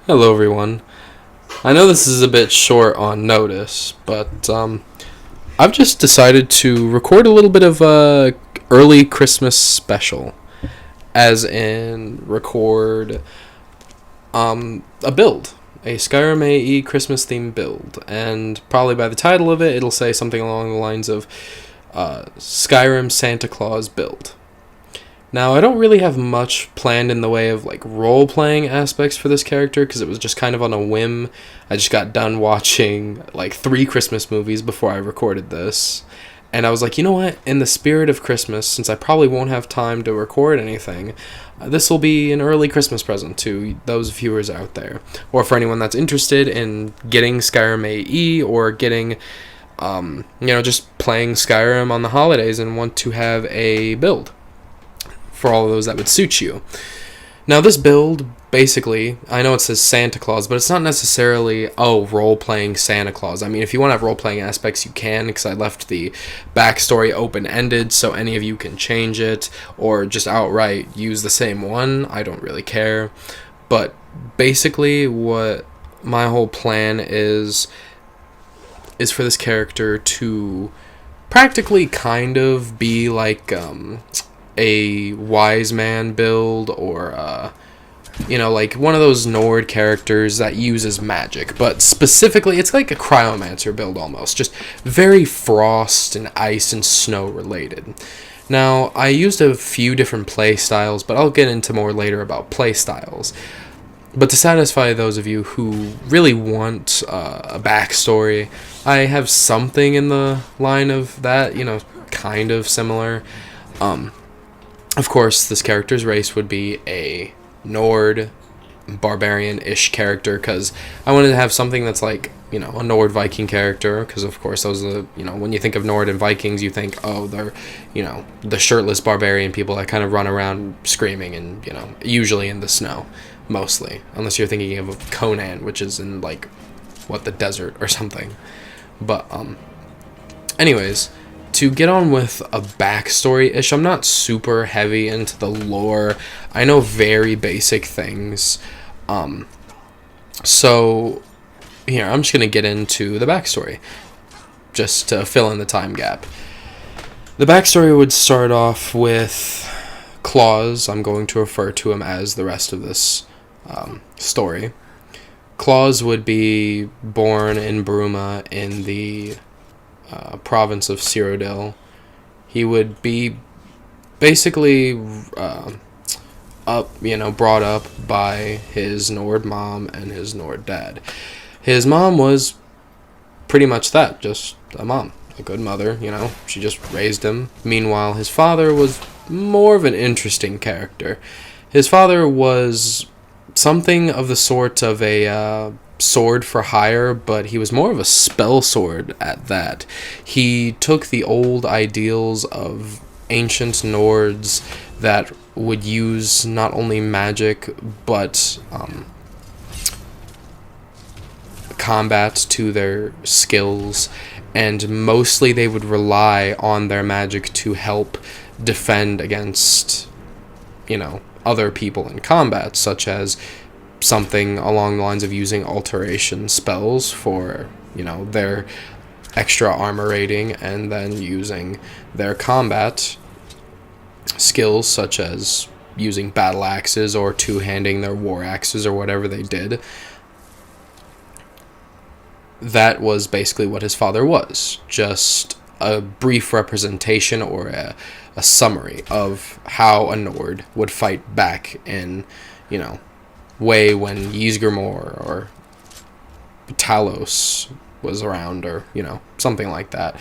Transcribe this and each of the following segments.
Hello, everyone. I know this is a bit short on notice, but I've just decided to record a little bit of a early Christmas special, as in record a build, a Skyrim AE Christmas themed build, and probably by the title of it, it'll say something along the lines of Skyrim Santa Claus build. Now, I don't really have much planned in the way of like role playing aspects for this character because it was just kind of on a whim. I just got done watching like 3 Christmas movies before I recorded this. And I was like, you know what? In the spirit of Christmas, since I probably won't have time to record anything, this will be an early Christmas present to those viewers out there. Or for anyone that's interested in getting Skyrim AE or getting, just playing Skyrim on the holidays and want to have a build for all of those that would suit you. Now, this build, basically, I know it says Santa Claus, but it's not necessarily, role-playing Santa Claus. I mean, if you want to have role-playing aspects, you can, because I left the backstory open-ended, so any of you can change it, or just outright use the same one. I don't really care. But basically, what my whole plan is for this character to practically kind of be like, a wise man build or like one of those Nord characters that uses magic, but specifically it's like a Cryomancer build almost, just very frost and ice and snow related. Now, I used a few different play styles, but I'll get into more later about play styles. But to satisfy those of you who really want a backstory, I have something in the line of that, kind of similar. Of course, this character's race would be a Nord, barbarian-ish character, because I wanted to have something that's like, a Nord Viking character, because of course those are, when you think of Nord and Vikings, you think, oh, they're, the shirtless barbarian people that kind of run around screaming and, usually in the snow, mostly, unless you're thinking of Conan, which is in, like, the desert or something. But, anyways, to get on with a backstory-ish, I'm not super heavy into the lore. I know very basic things. So, here, I'm just going to get into the backstory, just to fill in the time gap. The backstory would start off with Claus. I'm going to refer to him as the rest of this story. Claus would be born in Bruma in the province of Cyrodiil. He would be basically brought up by his Nord mom and his Nord dad. His mom was pretty much that, just a mom, a good mother, she just raised him. Meanwhile, his father was more of an interesting character. His father was something of the sort of a sword for hire, but he was more of a spellsword at that. He took the old ideals of ancient Nords that would use not only magic, but combat to their skills, and mostly they would rely on their magic to help defend against, other people in combat, such as something along the lines of using alteration spells for, their extra armor rating, and then using their combat skills, such as using battle axes or two-handing their war axes or whatever they did. That was basically what his father was, just a brief representation or a summary of how a Nord would fight back in, way when Ysgramor or Talos was around, or, something like that.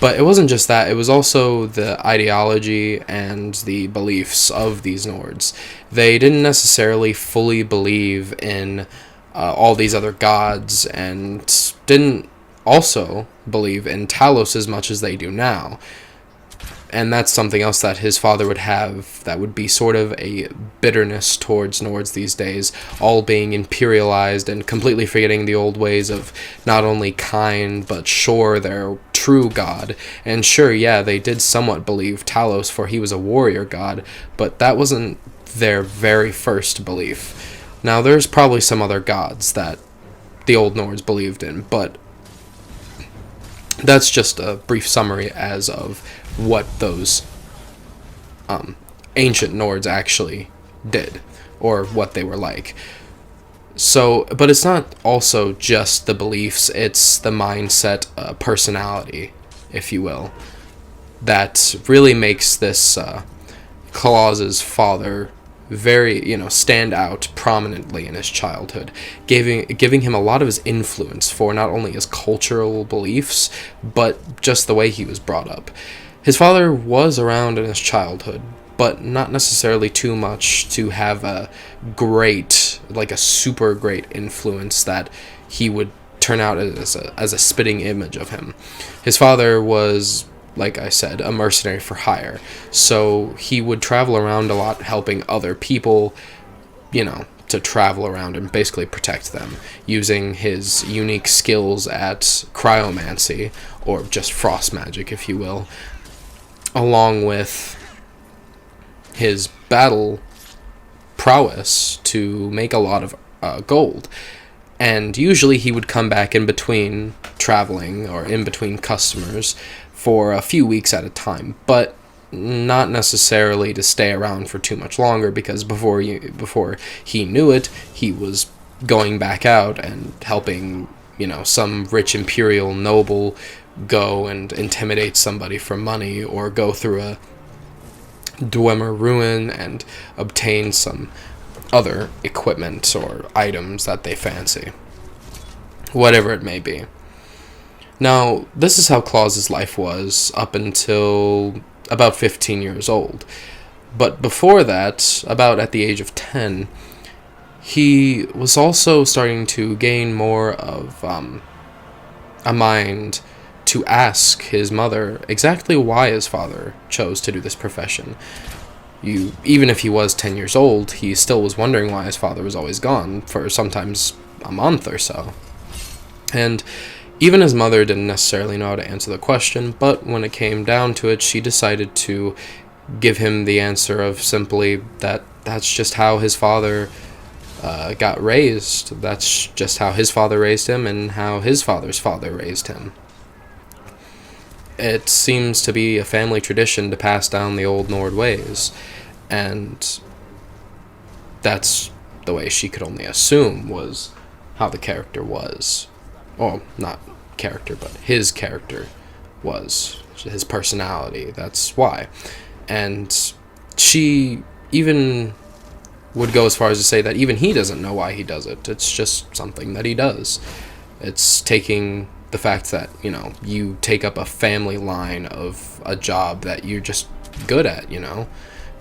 But it wasn't just that, it was also the ideology and the beliefs of these Nords. They didn't necessarily fully believe in all these other gods, and didn't also believe in Talos as much as they do now. And that's something else that his father would have, that would be sort of a bitterness towards Nords these days, all being imperialized and completely forgetting the old ways of not only kind, but sure, their true god. And sure, yeah, they did somewhat believe Talos, for he was a warrior god, but that wasn't their very first belief. Now, there's probably some other gods that the Old Nords believed in, but that's just a brief summary as of what those ancient Nords actually did, or what they were like. So, but it's not also just the beliefs, it's the mindset, personality, if you will, that really makes this Claus's father very, stand out prominently in his childhood, giving him a lot of his influence for not only his cultural beliefs, but just the way he was brought up. His father was around in his childhood, but not necessarily too much to have a super great influence that he would turn out as a spitting image of him. His father was, like I said, a mercenary for hire, so he would travel around a lot helping other people, to travel around and basically protect them, using his unique skills at cryomancy, or just frost magic, if you will, along with his battle prowess to make a lot of gold. And usually he would come back in between traveling, or in between customers, for a few weeks at a time, but not necessarily to stay around for too much longer, because before he knew it, he was going back out and helping, some rich imperial noble go and intimidate somebody for money, or go through a Dwemer ruin and obtain some other equipment or items that they fancy, whatever it may be. Now, this is how Claus's life was up until about 15 years old. But before that, about at the age of 10, he was also starting to gain more of a mind to ask his mother exactly why his father chose to do this profession. Even if he was 10 years old, he still was wondering why his father was always gone for sometimes a month or so. And even his mother didn't necessarily know how to answer the question, but when it came down to it, she decided to give him the answer of simply that's just how his father got raised. That's just how his father raised him, and how his father's father raised him. It seems to be a family tradition to pass down the old Nord ways, and that's the way she could only assume was how the character was. Well, not character, but his character was, his personality, that's why. And she even would go as far as to say that even he doesn't know why he does it. It's just something that he does. It's taking the fact that, you take up a family line of a job that you're just good at,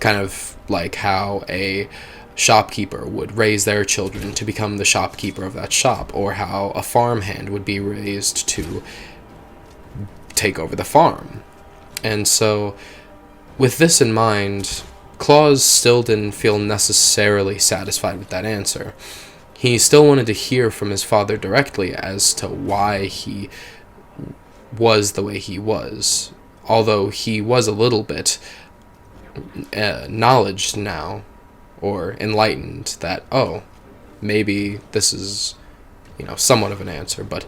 kind of like how a shopkeeper would raise their children to become the shopkeeper of that shop, or how a farmhand would be raised to take over the farm. And so, with this in mind, Claus still didn't feel necessarily satisfied with that answer. He still wanted to hear from his father directly as to why he was the way he was, although he was a little bit knowledge now, or enlightened that, maybe this is, somewhat of an answer, but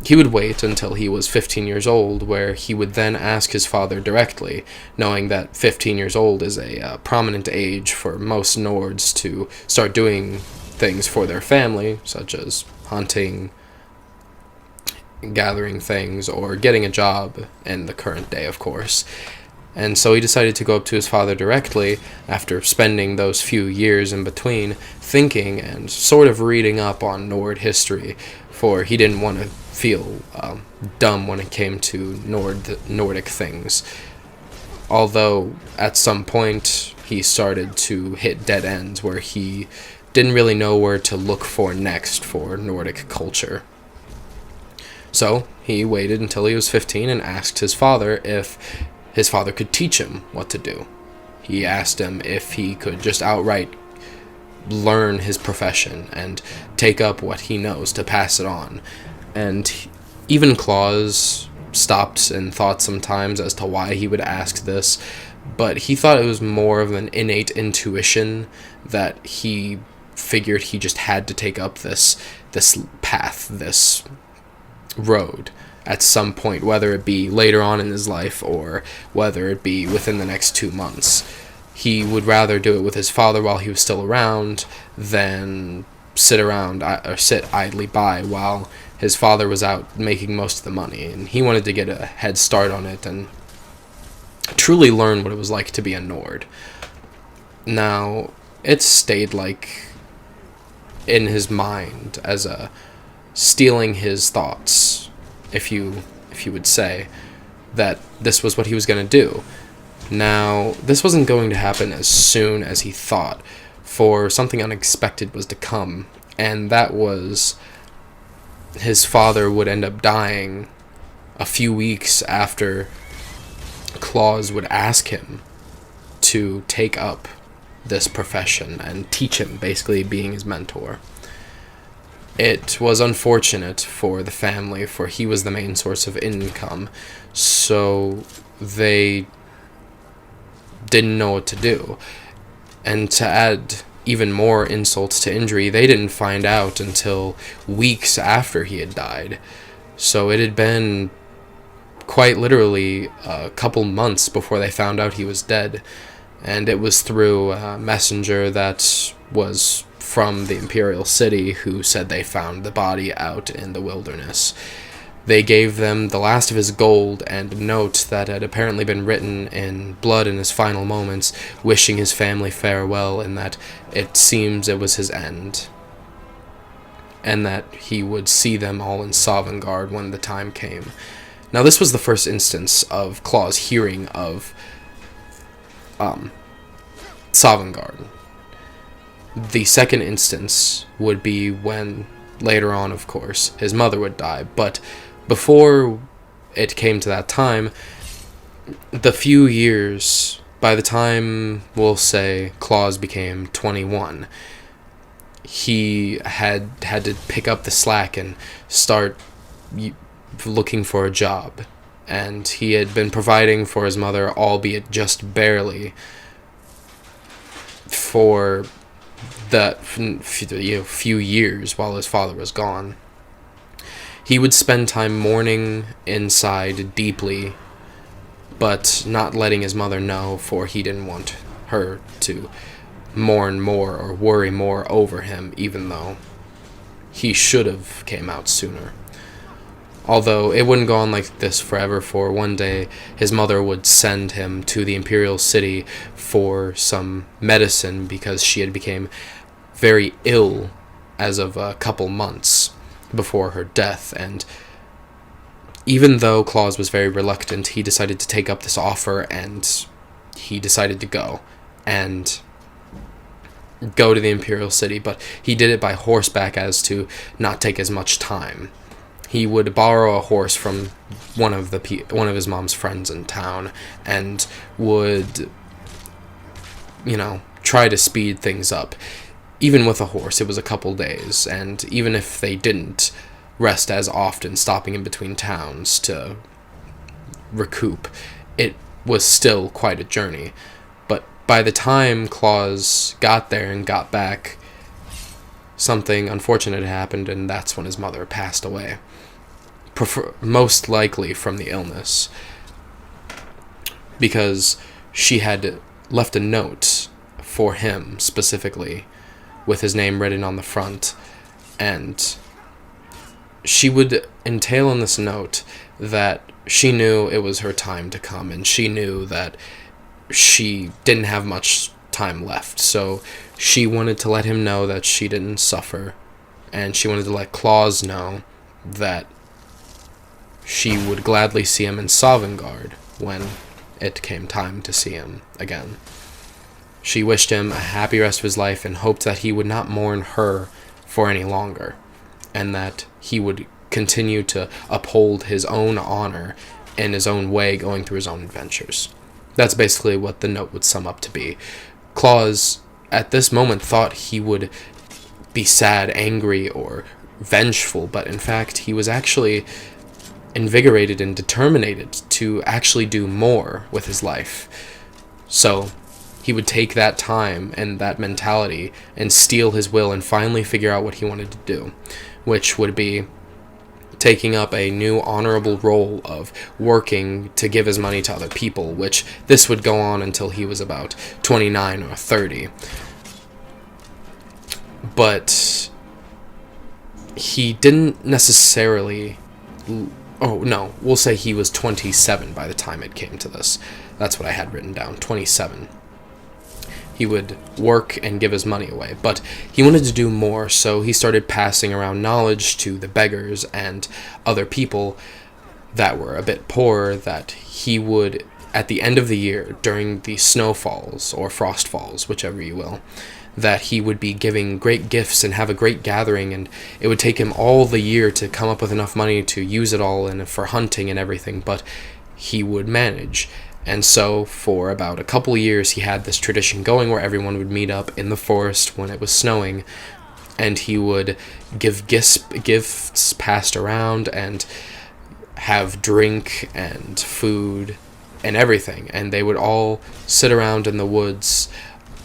he would wait until he was 15 years old, where he would then ask his father directly, knowing that 15 years old is a prominent age for most Nords to start doing things for their family, such as hunting, gathering things, or getting a job in the current day, of course. And so he decided to go up to his father directly, after spending those few years in between thinking and sort of reading up on Nord history, for he didn't want to feel dumb when it came to Nordic things. Although at some point he started to hit dead ends where he didn't really know where to look for next for Nordic culture. So he waited until he was 15 and asked his father if his father could teach him what to do. He asked him if he could just outright learn his profession and take up what he knows to pass it on. And even Claus stopped and thought sometimes as to why he would ask this, but he thought it was more of an innate intuition that he figured he just had to take up this path, this road at some point, whether it be later on in his life or whether it be within the next 2 months. He would rather do it with his father while he was still around than sit idly by while his father was out making most of the money, and he wanted to get a head start on it and truly learn what it was like to be a Nord. Now, it stayed like in his mind as a stealing his thoughts, if you would say, that this was what he was going to do. Now, this wasn't going to happen as soon as he thought, for something unexpected was to come, and that was his father would end up dying a few weeks after Claus would ask him to take up this profession and teach him, basically being his mentor. It was unfortunate for the family, for he was the main source of income, so they didn't know what to do. And to add even more insult to injury, they didn't find out until weeks after he had died. So it had been quite literally a couple months before they found out he was dead. And it was through a messenger that was from the Imperial City who said they found the body out in the wilderness. They gave them the last of his gold and a note that had apparently been written in blood in his final moments, wishing his family farewell, and that it seems it was his end, and that he would see them all in Sovngarde when the time came. Now, this was the first instance of Claus hearing of Sovngarde. The second instance would be when, later on, of course, his mother would die, but before it came to that time, the few years, by the time, we'll say, Claus became 21, he had to pick up the slack and start looking for a job. And he had been providing for his mother, albeit just barely, for that few years while his father was gone. He would spend time mourning inside deeply, but not letting his mother know, for he didn't want her to mourn more or worry more over him, even though he should have came out sooner. Although it wouldn't go on like this forever, for one day his mother would send him to the Imperial City for some medicine because she had become very ill as of a couple months before her death, and even though Claus was very reluctant, he decided to take up this offer, and he decided to go to the Imperial City, but he did it by horseback as to not take as much time. He would borrow a horse from one of his mom's friends in town, and would, try to speed things up. Even with a horse, it was a couple days, and even if they didn't rest as often, stopping in between towns to recoup, it was still quite a journey. But by the time Claus got there and got back, something unfortunate happened, and that's when his mother passed away. Most likely from the illness, because she had left a note for him specifically, with his name written on the front, and she would entail in this note that she knew it was her time to come, and she knew that she didn't have much time left, so she wanted to let him know that she didn't suffer, and she wanted to let Claus know that she would gladly see him in Sovngarde when it came time to see him again. She wished him a happy rest of his life and hoped that he would not mourn her for any longer, and that he would continue to uphold his own honor in his own way, going through his own adventures. That's basically what the note would sum up to be. Claus, at this moment, thought he would be sad, angry, or vengeful, but in fact, he was actually invigorated and determined to actually do more with his life. So he would take that time and that mentality and steel his will and finally figure out what he wanted to do, which would be taking up a new honorable role of working to give his money to other people, which this would go on until he was about 29 or 30. But he didn't necessarily... Oh, no, we'll say he was 27 by the time it came to this. That's what I had written down, 27. He would work and give his money away, but he wanted to do more, so he started passing around knowledge to the beggars and other people that were a bit poorer, that he would, at the end of the year, during the snowfalls or frostfalls, whichever you will, that he would be giving great gifts and have a great gathering, and it would take him all the year to come up with enough money to use it all and for hunting and everything, but he would manage. And so for about a couple years he had this tradition going where everyone would meet up in the forest when it was snowing, and he would give gifts passed around and have drink and food and everything, and they would all sit around in the woods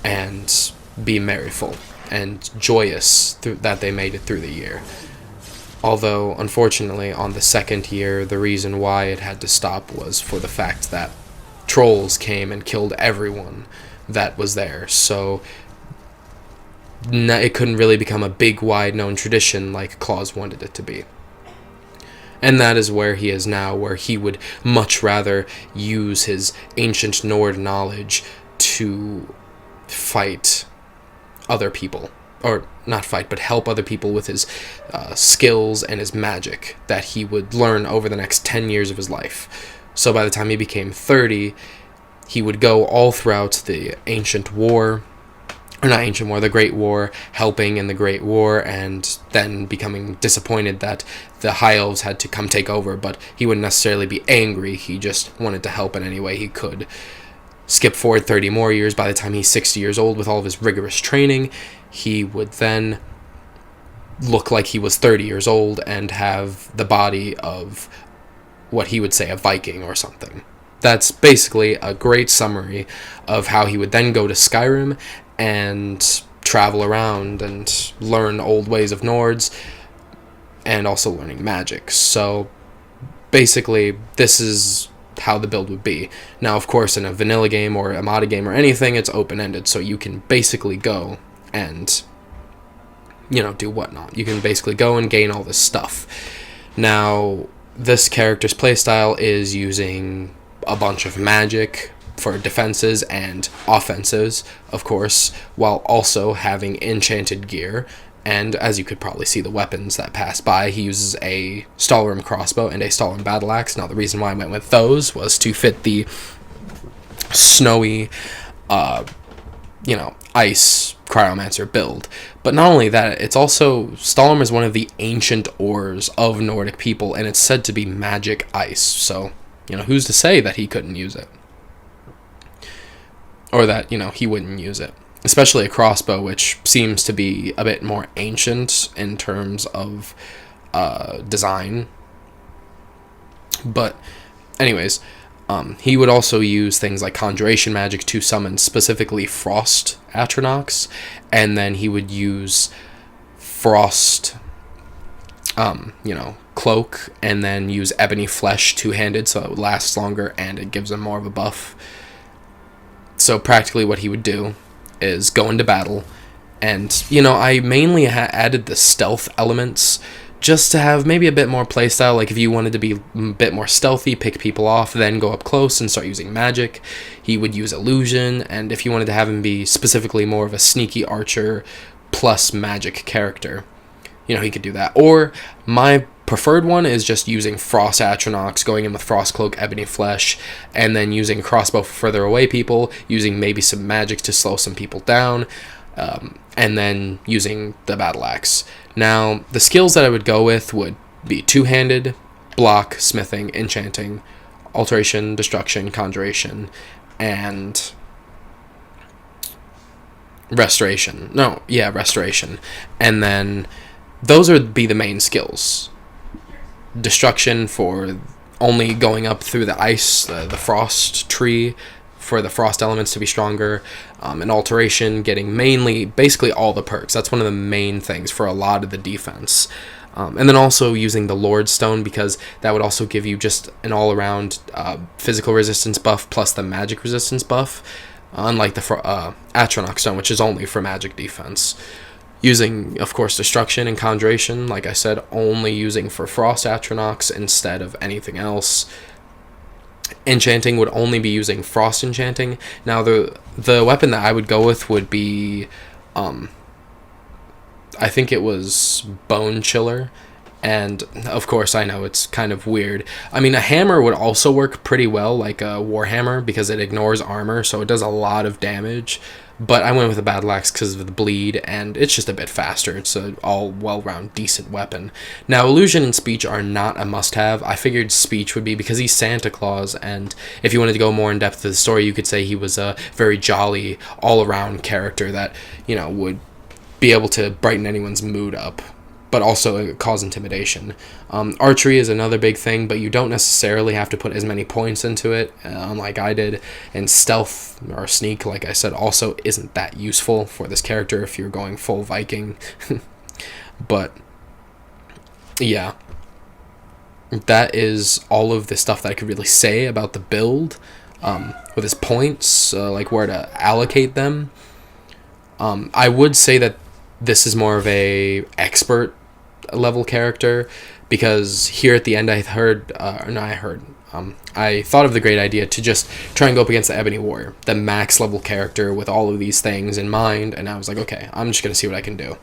and be merryful and joyous that they made it through the year. Although, unfortunately, on the second year, the reason why it had to stop was for the fact that trolls came and killed everyone that was there, so it couldn't really become a big, wide-known tradition like Claus wanted it to be. And that is where he is now, where he would much rather use his ancient Nord knowledge to fight other people, or not fight, but help other people with his skills and his magic that he would learn over the next 10 years of his life. So by the time he became 30, he would go all throughout the ancient war, or not ancient war, the Great War, helping in the Great War, and then becoming disappointed that the High Elves had to come take over, but he wouldn't necessarily be angry, he just wanted to help in any way he could. Skip forward 30 more years, by the time he's 60 years old with all of his rigorous training, he would then look like he was 30 years old and have the body of what he would say a Viking or something. That's basically a great summary of how he would then go to Skyrim and travel around and learn old ways of Nords and also learning magic. So basically this is how the build would be. Now, of course, in a vanilla game or a modded game or anything, it's open-ended, so you can basically go and, do whatnot. You can basically go and gain all this stuff. Now, this character's playstyle is using a bunch of magic for defenses and offenses, of course, while also having enchanted gear. And as you could probably see, the weapons that pass by, he uses a Stalrim crossbow and a Stalrim battle axe. Now, the reason why I went with those was to fit the snowy, ice Cryomancer build. But not only that, it's also, Stalrim is one of the ancient ores of Nordic people, and it's said to be magic ice. So, who's to say that he couldn't use it? Or that, he wouldn't use it. Especially a crossbow, which seems to be a bit more ancient in terms of design. But anyways, he would also use things like conjuration magic to summon specifically frost Atronachs, and then he would use frost, cloak, and then use ebony flesh two-handed so it lasts longer and it gives him more of a buff. So practically what he would do is go into battle, and I mainly added the stealth elements just to have maybe a bit more playstyle. Like if you wanted to be a bit more stealthy, pick people off, then go up close and start using magic, he would use illusion. And if you wanted to have him be specifically more of a sneaky archer plus magic character, he could do that. Or my preferred one is just using Frost Atronachs, going in with Frost Cloak, Ebony Flesh, and then using a crossbow for further away people, using maybe some magic to slow some people down, and then using the Battle Axe. Now, the skills that I would go with would be two-handed, block, smithing, enchanting, alteration, destruction, conjuration, and restoration. Restoration. And then those would be the main skills. Destruction for only going up through the ice, the frost tree for the frost elements to be stronger, an alteration, getting basically all the perks. That's one of the main things for a lot of the defense. And then also using the Lord Stone, because that would also give you just an all-around physical resistance buff plus the magic resistance buff, unlike the Atronach Stone, which is only for magic defense. Using, of course, Destruction and Conjuration, like I said, only using for Frost Atronachs instead of anything else. Enchanting would only be using Frost Enchanting. Now, the weapon that I would go with would be, I think it was Bone Chiller. And, of course, I know it's kind of weird. I mean, a hammer would also work pretty well, like a Warhammer, because it ignores armor, so it does a lot of damage. But I went with a Battle Axe because of the bleed, and it's just a bit faster. It's an all well-round decent weapon. Now, Illusion and Speech are not a must-have. I figured Speech would be because he's Santa Claus, and if you wanted to go more in depth to the story, you could say he was a very jolly, all-around character that, you know, would be able to brighten anyone's mood up, but also cause intimidation. Archery is another big thing, but you don't necessarily have to put as many points into it, unlike I did. And stealth, or sneak, like I said, also isn't that useful for this character if you're going full Viking. But, yeah. That is all of the stuff that I could really say about the build. With his points, like where to allocate them. I would say that this is more of a expert level character, because here at the end I thought of the great idea to just try and go up against the Ebony Warrior, the max level character with all of these things in mind, and I was like, okay, I'm just gonna see what I can do.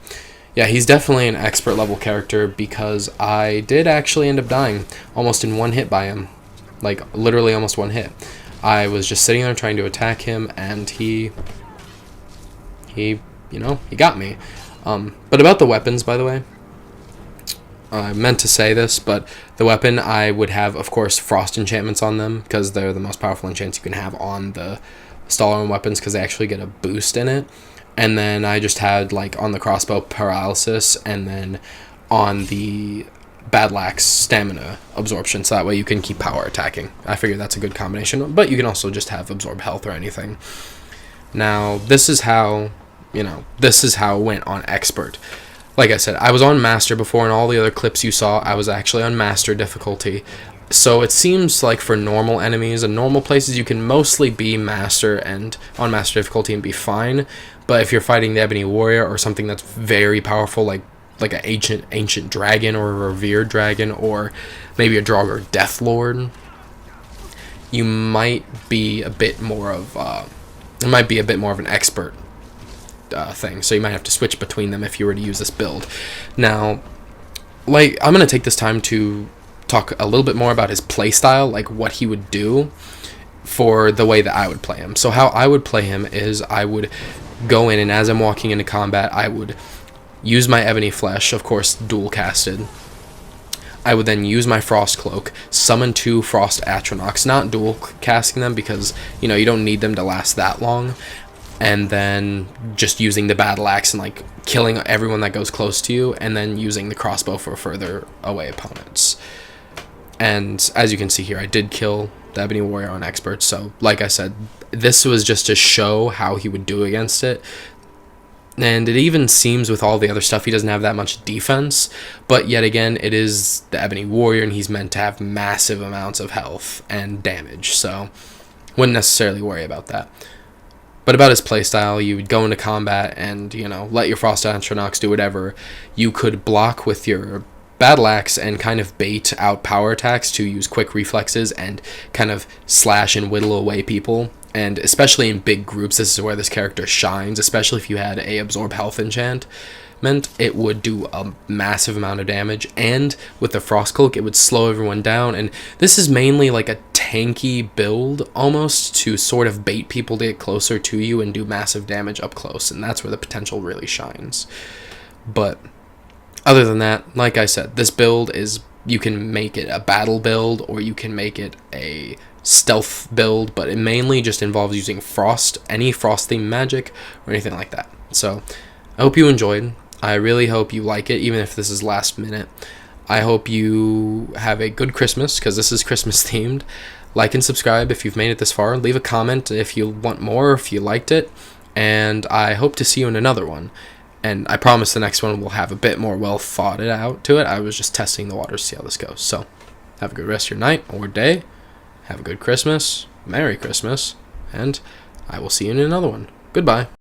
Yeah, he's definitely an expert level character, because I did actually end up dying almost in one hit by him, like literally almost one hit. I was just sitting there trying to attack him, and he got me. But about the weapons, by the way, I meant to say this, but the weapon, I would have, of course, frost enchantments on them, because they're the most powerful enchants you can have on the Stalin weapons, because they actually get a boost in it. And then I just had, like, on the crossbow, paralysis, and then on the Battle Axe, stamina absorption, so that way you can keep power attacking. I figure that's a good combination, but you can also just have absorb health or anything. Now, this is how it went on expert. Like I said, I was on master before, and all the other clips you saw, I was actually on master difficulty. So it seems like for normal enemies and normal places, you can mostly be master and on master difficulty and be fine. But if you're fighting the Ebony Warrior or something that's very powerful, like an ancient dragon or a revered dragon, or maybe a Draugr Death Lord, you might be a bit more of an expert thing, so you might have to switch between them if you were to use this build. Now, like, I'm going to take this time to talk a little bit more about his playstyle, like what he would do for the way that I would play him. So how I would play him is I would go in, and as I'm walking into combat, I would use my Ebony Flesh, of course, dual casted. I would then use my Frost Cloak, summon 2 Frost Atronachs, not dual casting them because, you know, you don't need them to last that long. And then just using the Battle Axe and, like, killing everyone that goes close to you, and then using the crossbow for further away opponents. And as you can see here, I did kill the Ebony Warrior on expert, so like I said, this was just to show how he would do against it. And it even seems with all the other stuff he doesn't have that much defense, but yet again, it is the Ebony Warrior, and he's meant to have massive amounts of health and damage, so wouldn't necessarily worry about that. But about his playstyle, you would go into combat and, you know, let your Frost Atronachs do whatever. You could block with your Battle Axe and kind of bait out power attacks to use quick reflexes and kind of slash and whittle away people. And especially in big groups, this is where this character shines, especially if you had a Absorb Health enchantment. It would do a massive amount of damage, and with the Frost Cloak, it would slow everyone down. And this is mainly like a tanky build, almost, to sort of bait people to get closer to you and do massive damage up close, and that's where the potential really shines. But other than that, like I said, this build is, you can make it a battle build, or you can make it a stealth build, but it mainly just involves using frost, any frost-themed magic, or anything like that. So, I hope you enjoyed. I really hope you like it, even if this is last minute. I hope you have a good Christmas, because this is Christmas themed. Like and subscribe if you've made it this far. Leave a comment if you want more, if you liked it. And I hope to see you in another one. And I promise the next one will have a bit more well thought out to it. I was just testing the waters to see how this goes. So, have a good rest of your night or day. Have a good Christmas. Merry Christmas. And I will see you in another one. Goodbye.